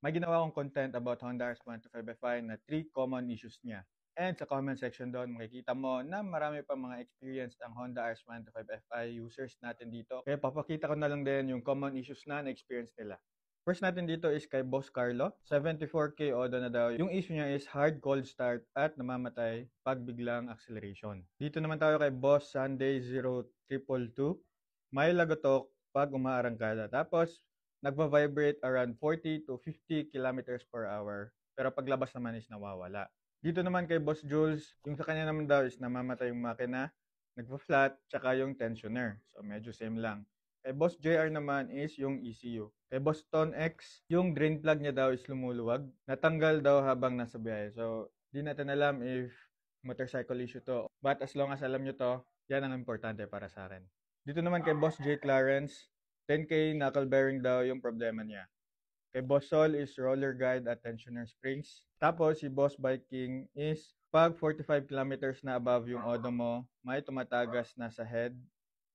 May ginawa akong content about Honda RS125 Fi na 3 common issues niya. And sa comment section doon, makikita mo na marami pa mga experienced ang Honda RS125 Fi users natin dito. Kaya papakita ko na lang din yung common issues na na-experience nila. First natin dito is kay Boss Carlo. 74K odo na daw. Yung issue niya is hard cold start at namamatay pag biglang acceleration. Dito naman tayo kay Boss Sunday 0222. May lagotok pag umaarangkada. Tapos, nagva-vibrate around 40 to 50 kilometers per hour. Pero paglabas naman is nawawala. Dito naman kay Boss Jules, yung sa kanya naman daw is namamatay yung makina, nagpa-flat, tsaka yung tensioner. So, medyo same lang. Kay Boss JR naman is yung ECU. Kay Boss Ton X, yung drain plug niya daw is lumuluwag. Natanggal daw habang nasa biyahe. So, di natin alam if motorcycle issue to. But as long as alam nyo to, yan ang importante para sa akin. Dito naman kay Boss J. Clarence, 10K knuckle bearing daw yung problema niya. Kay Boss Sol is roller guide at tensioner springs. Tapos si Boss Biking is pag 45 kilometers na above yung odo mo, may tumatagas na sa head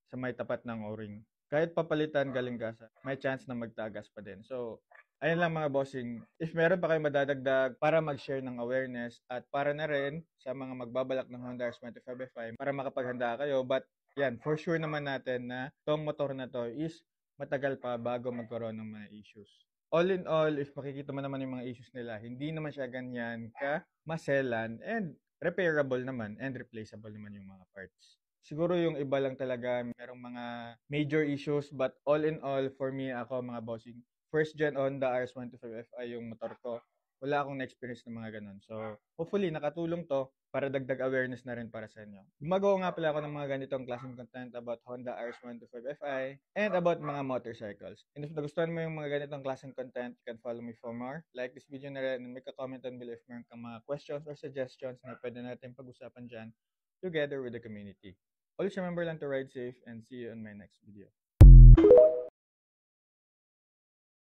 sa may tapat ng o-ring. Kahit papalitan galing gasa, may chance na magtagas pa din. So, ayun lang mga bossing. If meron pa kayong madadagdag para mag-share ng awareness at para na rin sa mga magbabalak ng Honda RS25 para makapaghanda kayo. But yan, for sure naman natin na tong motor na to is matagal pa bago magkaroon ng mga issues. All in all, if makikita mo naman yung mga issues nila, hindi naman siya ganyan ka maselan and repairable naman and replaceable naman yung mga parts. Siguro yung iba lang talaga merong mga major issues but all in all for me ako mga bossing first gen Honda RS125 Fi yung motor ko. Wala akong na-experience ng mga ganun. So hopefully nakatulong to para dagdag awareness na rin para sa inyo. Gumagawa nga pala ako ng mga ganitong klaseng content about Honda RS125 Fi and about mga motorcycles. And if nagustuhan mo yung mga ganitong klaseng content, you can follow me for more. Like this video na rin and make a comment down below if meron kang mga questions or suggestions na pwede natin pag-usapan dyan together with the community. Always remember lang to ride safe and see you on my next video.